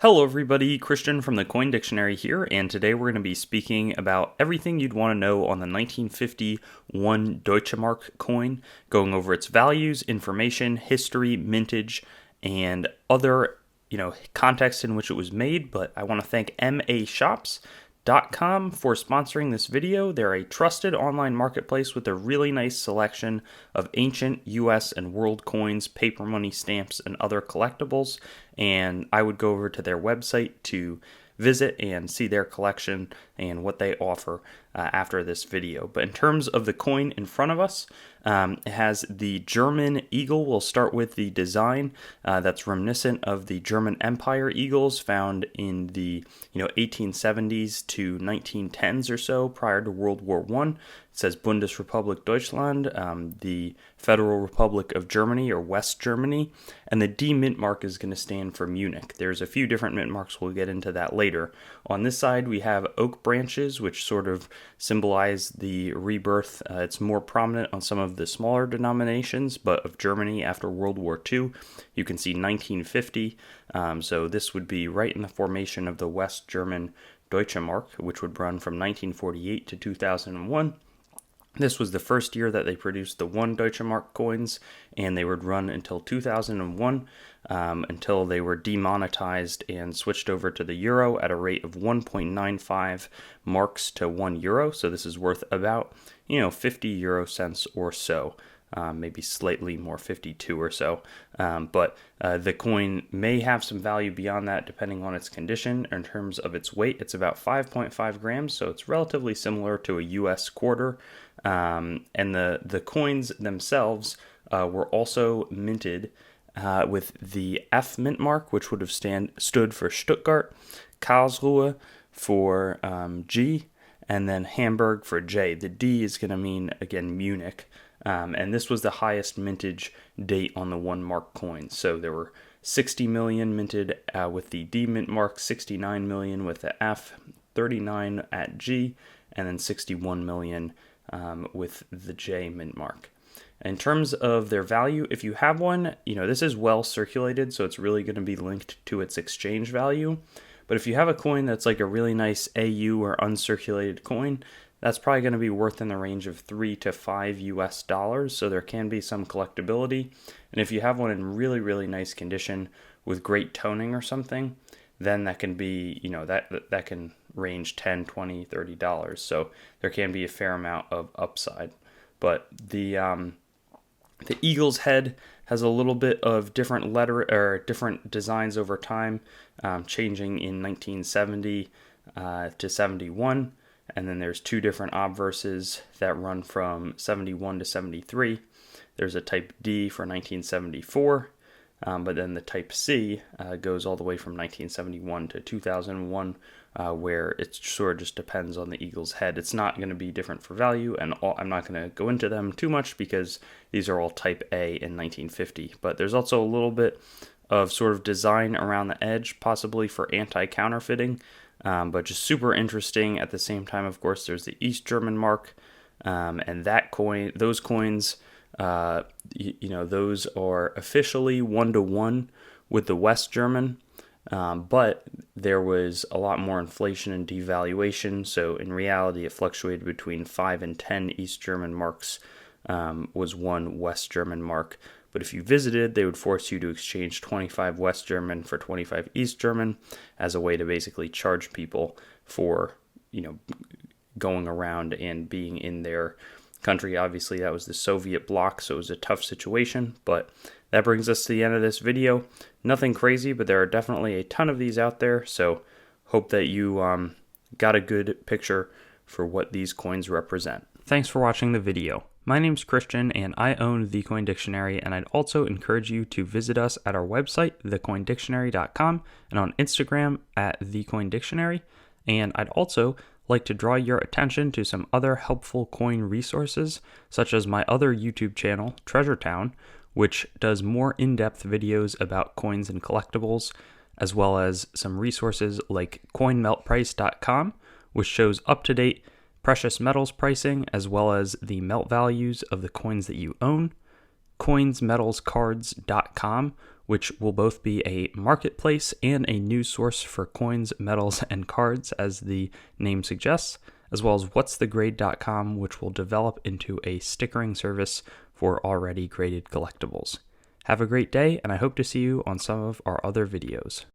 Hello everybody, Christian from the Coin Dictionary here, and today we're going to be speaking about everything you'd want to know on the 1951 Deutsche Mark coin, going over its values, information, history, mintage, and other, context in which it was made. But I want to thank mashops.com for sponsoring this video. They're a trusted online marketplace with a really nice selection of ancient US and world coins, paper money, stamps, and other collectibles. And I would go over to their website to visit and see their collection and what they offer after this video. But in terms of the coin in front of us, it has the German eagle. We'll start with the design that's reminiscent of the German Empire eagles found in the 1870s to 1910s or so, prior to World War I. It says Bundesrepublik Deutschland, the Federal Republic of Germany or West Germany, and the D mint mark is going to stand for Munich. There's a few different mint marks. We'll get into that later. On this side, we have oak branches, which sort of symbolize the rebirth. It's more prominent on some of the smaller denominations, but of Germany after World War II. You can see 1950, so this would be right in the formation of the West German Deutsche Mark, which would run from 1948 to 2001. This was the first year that they produced the 1 Deutsche Mark coins, and they would run until 2001, until they were demonetized and switched over to the euro at a rate of 1.95 marks to 1 euro. So this is worth about, 50 euro cents or so. Maybe slightly more, 52 or so. But the coin may have some value beyond that depending on its condition. In terms of its weight, it's about 5.5 grams, so it's relatively similar to a US quarter. And the coins themselves were also minted with the F mint mark, which would have stood for Stuttgart, Karlsruhe for G, and then Hamburg for J. The D is going to mean, again, Munich. And this was the highest mintage date on the 1 mark coin. So there were 60 million minted with the D mint mark, 69 million with the F, 39 at G, and then 61 million with the J mint mark. In terms of their value, if you have one, this is well circulated, so it's really going to be linked to its exchange value. But if you have a coin that's like a really nice AU or uncirculated coin, that's probably going to be worth in the range of $3 to $5 US, so there can be some collectability. And if you have one in really, really nice condition with great toning or something, then that can be, that can range $10, $20, $30. So there can be a fair amount of upside. But the eagle's head has a little bit of different different designs over time, changing in 1970 to 71. And then there's 2 different obverses that run from 71 to 73. There's a type D for 1974, but then the type C goes all the way from 1971 to 2001, where it sort of just depends on the eagle's head. It's not going to be different for value, and I'm not going to go into them too much because these are all type A in 1950. But there's also a little bit of sort of design around the edge, possibly for anti-counterfeiting. But just super interesting. At the same time, of course, there's the East German mark, and those coins, those are officially 1-to-1 with the West German, but there was a lot more inflation and devaluation, so in reality it fluctuated between 5 and 10 East German marks was 1 West German mark. But if you visited, they would force you to exchange 25 West German for 25 East German as a way to basically charge people for, going around and being in their country. Obviously, that was the Soviet bloc, so it was a tough situation. But that brings us to the end of this video. Nothing crazy, but there are definitely a ton of these out there. So hope that you got a good picture for what these coins represent. Thanks for watching the video. My name's Christian, and I own The Coin Dictionary, and I'd also encourage you to visit us at our website, thecoindictionary.com, and on Instagram at thecoindictionary. And I'd also like to draw your attention to some other helpful coin resources, such as my other YouTube channel, Treasure Town, which does more in-depth videos about coins and collectibles, as well as some resources like coinmeltprice.com, which shows up-to-date precious metals pricing, as well as the melt values of the coins that you own. coinsmetalscards.com, which will both be a marketplace and a news source for coins, metals, and cards, as the name suggests, as well as whatsthegrade.com, which will develop into a stickering service for already graded collectibles. Have a great day, and I hope to see you on some of our other videos.